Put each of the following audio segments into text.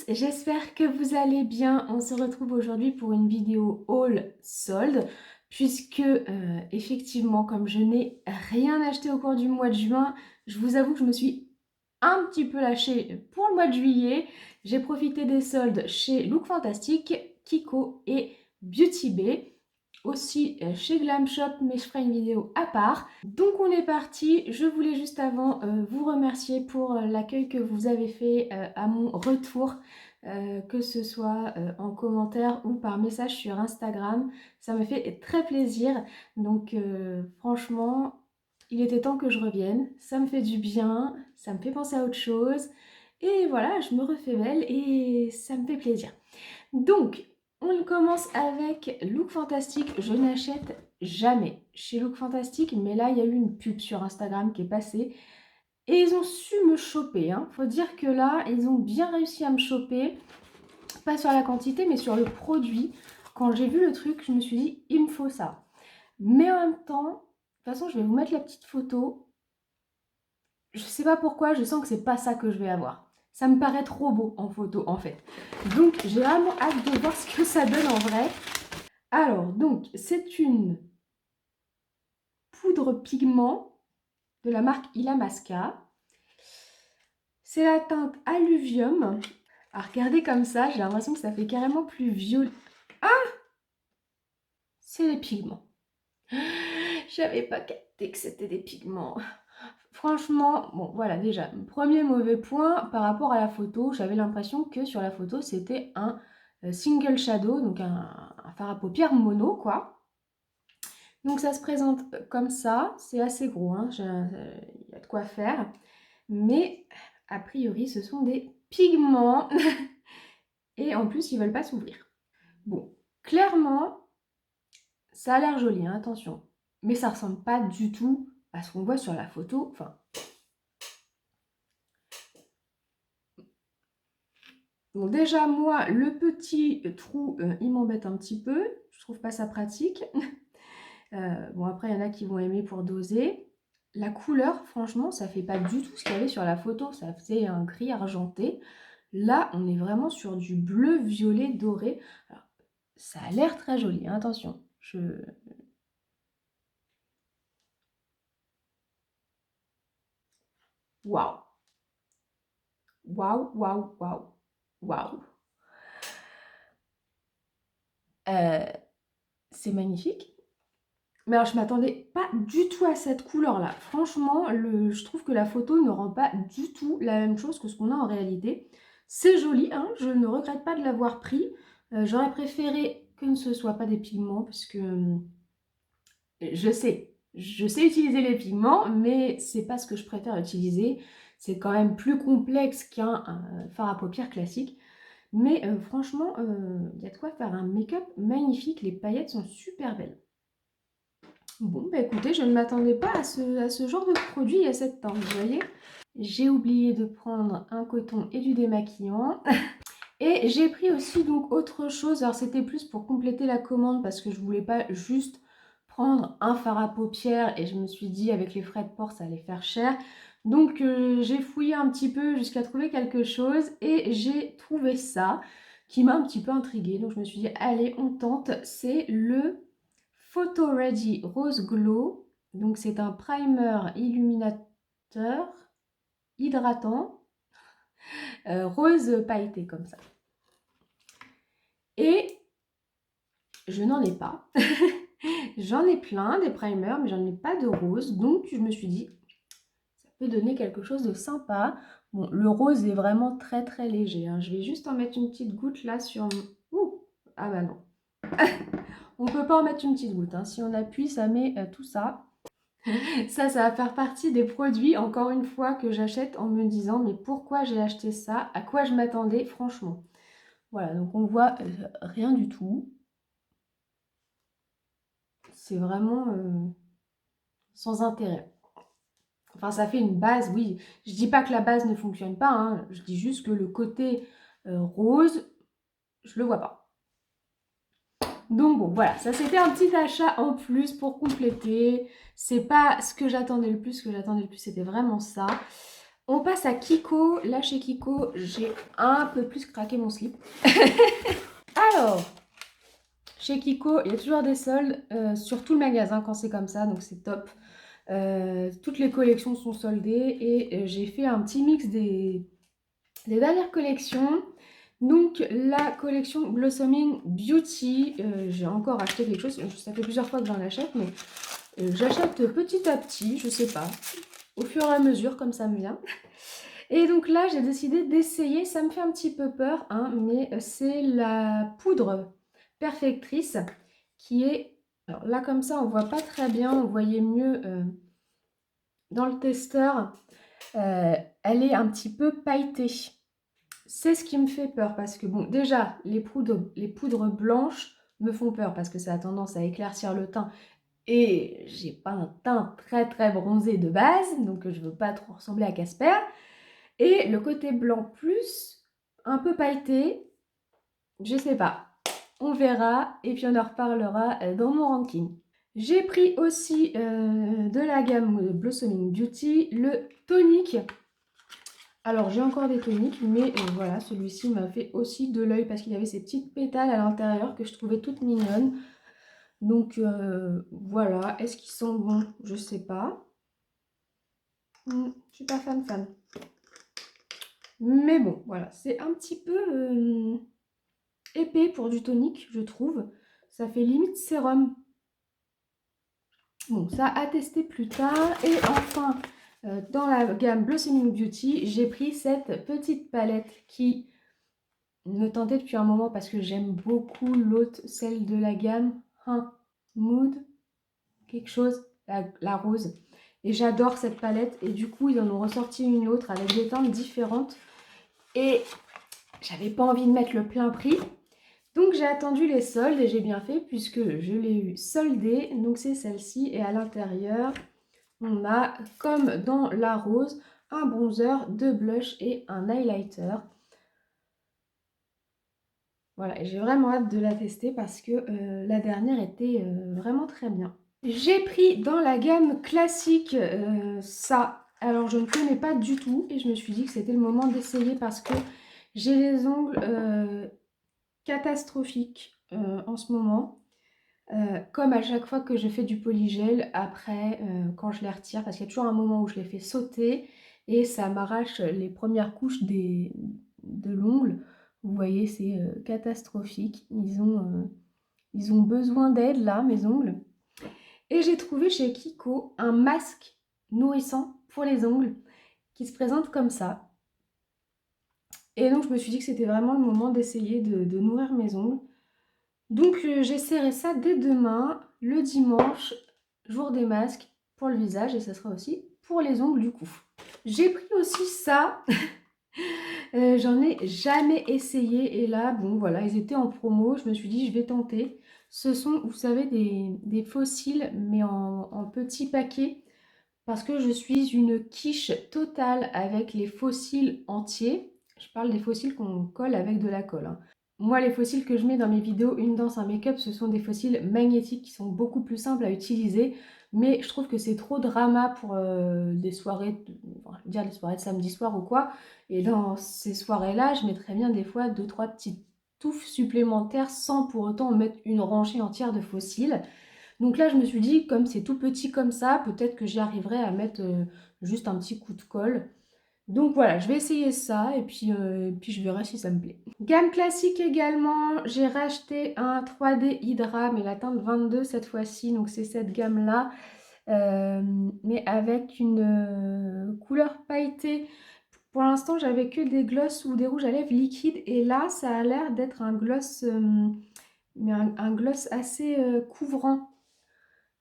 j'espère que vous allez bien. On se retrouve aujourd'hui pour une vidéo haul solde puisque effectivement comme je n'ai rien acheté au cours du mois de juin, je vous avoue que je me suis un petit peu lâchée pour le mois de juillet. J'ai profité des soldes chez Look Fantastic, Kiko et Beauty Bay. Aussi chez Glam Shop, mais je ferai une vidéo à part. Donc on est parti. Je voulais juste avant vous remercier pour l'accueil que vous avez fait à mon retour, que ce soit en commentaire ou par message sur Instagram. Ça me fait très plaisir. Donc franchement, il était temps que je revienne. Ça me fait du bien, ça me fait penser à autre chose. Et voilà, je me refais belle et ça me fait plaisir. Donc, on commence avec Look Fantastic. Je n'achète jamais chez Look Fantastic, mais là, il y a eu une pub sur Instagram qui est passée. Et ils ont su me choper. Faut dire que là, ils ont bien réussi à me choper. Pas sur la quantité, mais sur le produit. Quand j'ai vu le truc, je me suis dit, il me faut ça. Mais en même temps, de toute façon, je vais vous mettre la petite photo. Je sais pas pourquoi, je sens que c'est pas ça que je vais avoir. Ça me paraît trop beau en photo en fait. Donc j'ai vraiment hâte de voir ce que ça donne en vrai. Alors donc c'est une poudre pigment de la marque Illamasqua. C'est la teinte Alluvium. À regarder comme ça, j'ai l'impression que ça fait carrément plus violet. Ah, c'est les pigments. J'avais pas capté que c'était des pigments. Franchement, bon voilà déjà, premier mauvais point par rapport à la photo, j'avais l'impression que sur la photo c'était un single shadow, donc un fard à paupières mono quoi. Donc ça se présente comme ça, c'est assez gros, hein, il y a de quoi faire, mais a priori ce sont des pigments et en plus ils veulent pas s'ouvrir. Bon, clairement ça a l'air joli, hein, attention, mais ça ressemble pas du tout à ce qu'on voit sur la photo, enfin... Bon, déjà, moi, le petit trou, il m'embête un petit peu. Je trouve pas ça pratique. Bon, après, il y en a qui vont aimer pour doser. La couleur, franchement, ça fait pas du tout ce qu'il y avait sur la photo. Ça faisait un gris argenté. Là, on est vraiment sur du bleu, violet, doré. Alors, ça a l'air très joli, hein, attention. Waouh! Waouh, waouh, waouh, waouh! C'est magnifique. Mais alors, je m'attendais pas du tout à cette couleur-là. Franchement, je trouve que la photo ne rend pas du tout la même chose que ce qu'on a en réalité. C'est joli, hein, je ne regrette pas de l'avoir pris. J'aurais préféré que ne ce soit pas des pigments, parce que je sais utiliser les pigments, mais c'est pas ce que je préfère utiliser. C'est quand même plus complexe qu'un fard à paupières classique. Mais franchement, il y a de quoi faire un make-up magnifique. Les paillettes sont super belles. Bon, bah écoutez, je ne m'attendais pas à ce genre de produit à cette temps, vous voyez. J'ai oublié de prendre un coton et du démaquillant. Et j'ai pris aussi donc autre chose. Alors c'était plus pour compléter la commande parce que je voulais pas juste prendre un fard à paupières et je me suis dit avec les frais de port ça allait faire cher. Donc j'ai fouillé un petit peu jusqu'à trouver quelque chose et j'ai trouvé ça qui m'a un petit peu intriguée. Donc je me suis dit allez on tente. C'est le Photo Ready Rose Glow. Donc c'est un primer illuminateur hydratant rose pailleté comme ça. Et je n'en ai pas. J'en ai plein des primers, mais j'en ai pas de rose. Donc je me suis dit, ça peut donner quelque chose de sympa. Bon, le rose est vraiment très très léger, hein. Je vais juste en mettre une petite goutte là sur mon... Ouh, ah bah non. On peut pas en mettre une petite goutte, hein. Si on appuie, ça met tout ça. Ça va faire partie des produits, encore une fois, que j'achète en me disant, mais pourquoi j'ai acheté ça? À quoi je m'attendais, franchement? Voilà, donc on voit rien du tout. C'est vraiment sans intérêt. Enfin, ça fait une base, oui. Je dis pas que la base ne fonctionne pas, hein. Je dis juste que le côté rose, je le vois pas. Donc bon, voilà, ça c'était un petit achat en plus pour compléter. C'est pas ce que j'attendais le plus. Ce que j'attendais le plus, c'était vraiment ça. On passe à Kiko. Là, chez Kiko, j'ai un peu plus craqué mon slip. Alors, chez Kiko, il y a toujours des soldes sur tout le magasin quand c'est comme ça, donc c'est top. Toutes les collections sont soldées et j'ai fait un petit mix des dernières collections. Donc la collection Blossoming Beauty, j'ai encore acheté quelque chose, ça fait plusieurs fois que j'en achète, mais j'achète petit à petit, je sais pas, au fur et à mesure comme ça me vient. Et donc là j'ai décidé d'essayer, ça me fait un petit peu peur, hein, mais c'est la poudre perfectrice qui est, alors là comme ça on voit pas très bien, on voyait mieux dans le testeur, elle est un petit peu pailletée. C'est ce qui me fait peur parce que, bon, déjà, les poudres blanches me font peur parce que ça a tendance à éclaircir le teint et j'ai pas un teint très très bronzé de base, donc je veux pas trop ressembler à Casper. Et le côté blanc plus, un peu pailleté, je sais pas. On verra et puis on en reparlera dans mon ranking. J'ai pris aussi de la gamme Blossoming Beauty le tonique. Alors, j'ai encore des toniques, mais voilà, celui-ci m'a fait aussi de l'œil parce qu'il avait ces petites pétales à l'intérieur que je trouvais toutes mignonnes. Donc, voilà. Est-ce qu'ils sont bons? Je sais pas. Je suis pas fan. Mais bon, voilà. C'est un petit peu épais pour du tonique, je trouve. Ça fait limite sérum. Bon, ça à tester plus tard. Et enfin, dans la gamme Blossoming Beauty, j'ai pris cette petite palette qui me tentait depuis un moment parce que j'aime beaucoup l'autre, celle de la gamme Mood, quelque chose, la rose. Et j'adore cette palette. Et du coup, ils en ont ressorti une autre avec des teintes différentes. Et j'avais pas envie de mettre le plein prix. Donc j'ai attendu les soldes et j'ai bien fait puisque je l'ai eu soldée. Donc c'est celle-ci. Et à l'intérieur, on a, comme dans la rose, un bronzer, deux blushs et un highlighter. Voilà, et j'ai vraiment hâte de la tester parce que la dernière était vraiment très bien. J'ai pris dans la gamme classique ça. Alors je ne connais pas du tout et je me suis dit que c'était le moment d'essayer parce que j'ai les ongles catastrophiques en ce moment. Comme à chaque fois que je fais du polygel, après quand je les retire, parce qu'il y a toujours un moment où je les fais sauter et ça m'arrache les premières couches de l'ongle. Vous voyez, c'est catastrophique. Ils ont besoin d'aide là, mes ongles. Et j'ai trouvé chez Kiko un masque nourrissant pour les ongles qui se présente comme ça. Et donc je me suis dit que c'était vraiment le moment d'essayer de nourrir mes ongles. Donc j'essaierai ça dès demain, le dimanche, jour des masques pour le visage et ça sera aussi pour les ongles du coup. J'ai pris aussi ça. J'en ai jamais essayé et là, bon voilà, ils étaient en promo, je me suis dit je vais tenter. Ce sont, vous savez, des fossiles mais en petits paquets parce que je suis une quiche totale avec les fossiles entiers. Je parle des fossiles qu'on colle avec de la colle, hein. Moi, les fossiles que je mets dans mes vidéos Une danse, un make-up, ce sont des fossiles magnétiques qui sont beaucoup plus simples à utiliser. Mais je trouve que c'est trop drama pour des soirées, enfin, je veux dire des soirées de samedi soir ou quoi. Et dans ces soirées-là, je mettrais bien des fois 2-3 petites touffes supplémentaires sans pour autant mettre une rangée entière de fossiles. Donc là, je me suis dit, comme c'est tout petit comme ça, peut-être que j'y arriverai à mettre juste un petit coup de colle. Donc voilà, je vais essayer ça et puis je verrai si ça me plaît. Gamme classique également, j'ai racheté un 3D Hydra, mais la teinte 22 cette fois-ci, donc c'est cette gamme-là, mais avec une couleur pailletée. Pour l'instant, j'avais que des gloss ou des rouges à lèvres liquides et là, ça a l'air d'être un gloss, mais un gloss assez couvrant.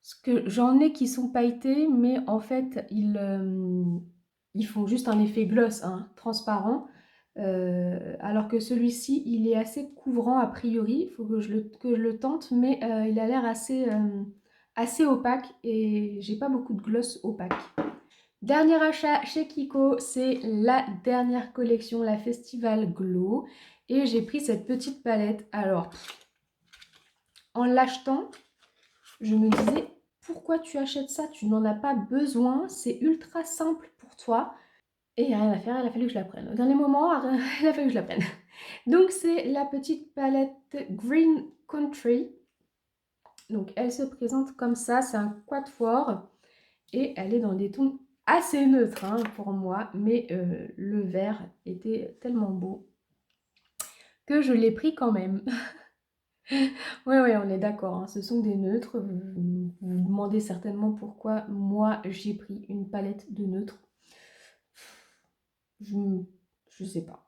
Parce que j'en ai qui sont pailletés, mais en fait, ils font juste un effet gloss, hein, transparent. Alors que celui-ci, il est assez couvrant a priori. Il faut que je le tente, mais il a l'air assez opaque et j'ai pas beaucoup de gloss opaque. Dernier achat chez Kiko, c'est la dernière collection, la Festival Glow. Et j'ai pris cette petite palette. Alors, en l'achetant, je me disais, pourquoi tu achètes ça? Tu n'en as pas besoin, c'est ultra simple pour toi. Et il n'y a rien à faire, il a fallu que je la prenne. Au dernier moment, il a fallu que je la prenne. Donc c'est la petite palette Green Country. Donc elle se présente comme ça, c'est un quatuor. Et elle est dans des tons assez neutres hein, pour moi. Mais le vert était tellement beau que je l'ai pris quand même. Oui, oui, on est d'accord, hein, ce sont des neutres. Vous vous demandez certainement pourquoi moi j'ai pris une palette de neutres. Je sais pas.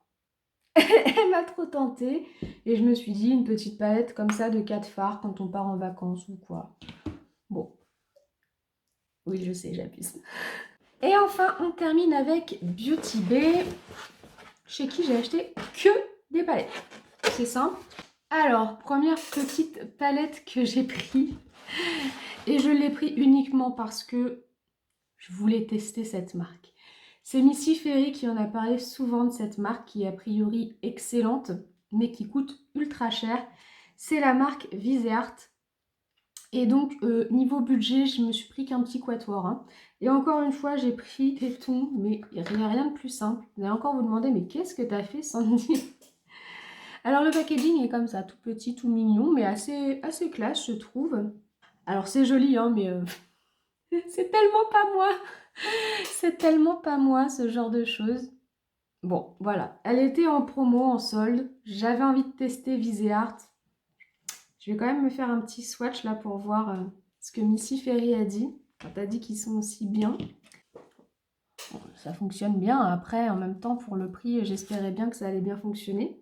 Elle m'a trop tentée et je me suis dit une petite palette comme ça de 4 fards quand on part en vacances ou quoi. Bon, oui, je sais, j'abuse. Et enfin, on termine avec Beauty Bay, chez qui j'ai acheté que des palettes. C'est simple. Alors, première petite palette que j'ai pris. Et je l'ai pris uniquement parce que je voulais tester cette marque. C'est Missy Ferry qui en a parlé souvent de cette marque qui est a priori excellente, mais qui coûte ultra cher. C'est la marque Viseart. Et donc, niveau budget, je me suis pris qu'un petit quatuor. Hein. Et encore une fois, j'ai pris des tons, mais il n'y a rien de plus simple. Vous allez encore vous demander, mais qu'est-ce que t'as fait, Sandy? Alors, le packaging est comme ça, tout petit, tout mignon, mais assez classe, je trouve. Alors, c'est joli, hein, mais c'est tellement pas moi. C'est tellement pas moi, ce genre de choses. Bon, voilà. Elle était en promo, en solde. J'avais envie de tester Viseart. Je vais quand même me faire un petit swatch là pour voir ce que Missy Ferry a dit. Quand elle a dit qu'ils sont aussi bien. Bon, ça fonctionne bien. Après, en même temps, pour le prix, j'espérais bien que ça allait bien fonctionner.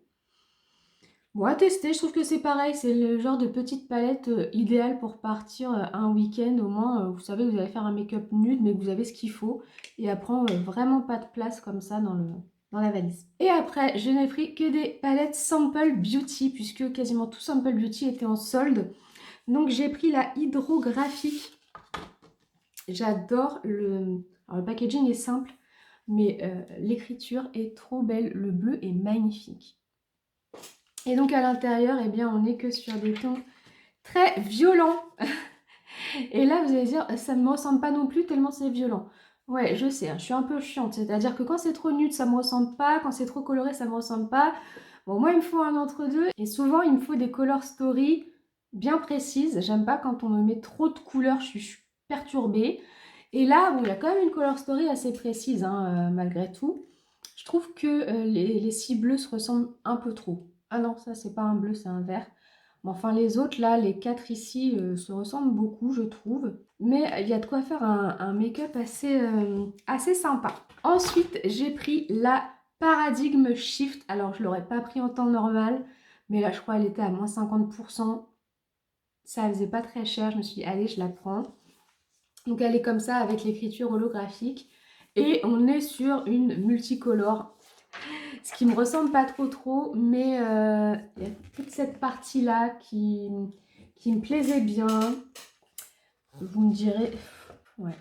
Bon, à tester, je trouve que c'est pareil. C'est le genre de petite palette idéale pour partir un week-end. Au moins, vous savez que vous allez faire un make-up nude, mais que vous avez ce qu'il faut. Et elle prend vraiment pas de place comme ça dans la valise. Et après, je n'ai pris que des palettes Sample Beauty, puisque quasiment tout Sample Beauty était en solde. Donc j'ai pris la hydrographique. J'adore le... Alors, le packaging est simple, mais l'écriture est trop belle. Le bleu est magnifique. Et donc à l'intérieur, eh bien, on n'est que sur des tons très violents. Et là, vous allez dire, ça ne me ressemble pas non plus tellement c'est violent. Ouais, je sais, hein, je suis un peu chiante. C'est-à-dire que quand c'est trop nude, ça me ressemble pas. Quand c'est trop coloré, ça me ressemble pas. Bon, moi, il me faut un entre-deux. Et souvent, il me faut des color story bien précises. J'aime pas quand on me met trop de couleurs, je suis perturbée. Et là, bon, il y a quand même une color story assez précise, hein, malgré tout. Je trouve que les 6 bleus se ressemblent un peu trop. Ah non, ça, c'est pas un bleu, c'est un vert. Bon, enfin, les autres, là, les 4 ici, se ressemblent beaucoup, je trouve. Mais il y a de quoi faire un make-up assez sympa. Ensuite, j'ai pris la Paradigme Shift. Alors, je ne l'aurais pas pris en temps normal, mais là, je crois qu'elle était à moins 50%. Ça faisait pas très cher. Je me suis dit, allez, je la prends. Donc, elle est comme ça avec l'écriture holographique. Et on est sur une multicolore. Ce qui me ressemble pas trop, mais il y a toute cette partie-là qui me plaisait bien. Vous me direz... Ouais.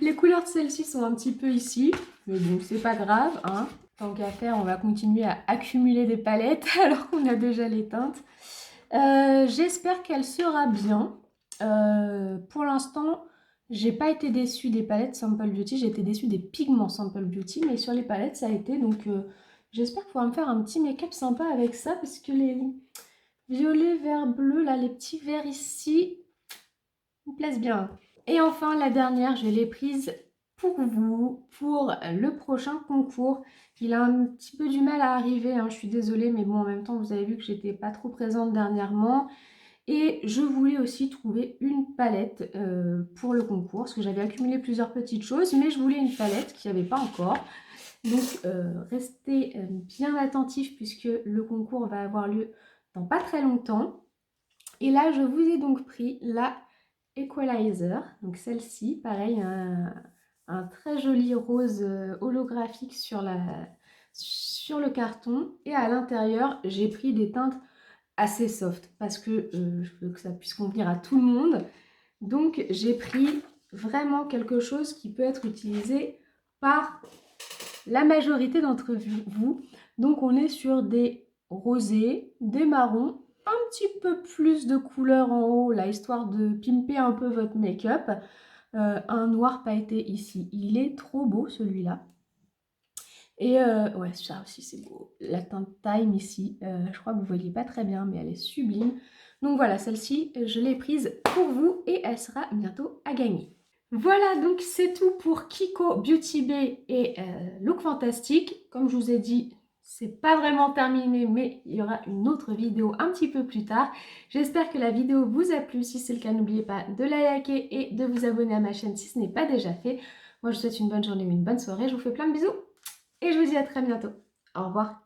Les couleurs de celle-ci sont un petit peu ici, mais bon, c'est pas grave, hein. Tant qu'à faire, on va continuer à accumuler des palettes alors qu'on a déjà les teintes. J'espère qu'elle sera bien. Pour l'instant, j'ai pas été déçue des palettes Sample Beauty, j'ai été déçue des pigments Sample Beauty, mais sur les palettes, ça a été. Donc, j'espère pouvoir me faire un petit make-up sympa avec ça, parce que les violets, vert, bleu, là, les petits verts ici, me plaisent bien. Et enfin, la dernière, je l'ai prise pour vous, pour le prochain concours. Il a un petit peu du mal à arriver, hein, je suis désolée, mais bon, en même temps, vous avez vu que j'étais pas trop présente dernièrement. Et je voulais aussi trouver une palette pour le concours, parce que j'avais accumulé plusieurs petites choses, mais je voulais une palette qu'il n'y avait pas encore. Donc, restez bien attentifs, puisque le concours va avoir lieu dans pas très longtemps. Et là, je vous ai donc pris la Equalizer, donc celle-ci, pareil, un très joli rose holographique sur le carton. Et à l'intérieur, j'ai pris des teintes assez soft parce que je veux que ça puisse convenir à tout le monde. Donc, j'ai pris vraiment quelque chose qui peut être utilisé par la majorité d'entre vous. Donc, on est sur des rosés, des marrons, un petit peu plus de couleur en haut, là, histoire de pimper un peu votre make-up. un noir pailleté ici. Il est trop beau celui-là. Et ouais, ça aussi c'est beau. La teinte Time ici, je crois que vous ne voyez pas très bien, mais elle est sublime. Donc voilà, celle-ci, je l'ai prise pour vous et elle sera bientôt à gagner. Voilà, donc c'est tout pour Kiko Beauty Bay et Look Fantastique. Comme je vous ai dit, c'est pas vraiment terminé, mais il y aura une autre vidéo un petit peu plus tard. J'espère que la vidéo vous a plu. Si c'est le cas, n'oubliez pas de la liker et de vous abonner à ma chaîne si ce n'est pas déjà fait. Moi, je vous souhaite une bonne journée ou une bonne soirée. Je vous fais plein de bisous et je vous dis à très bientôt. Au revoir.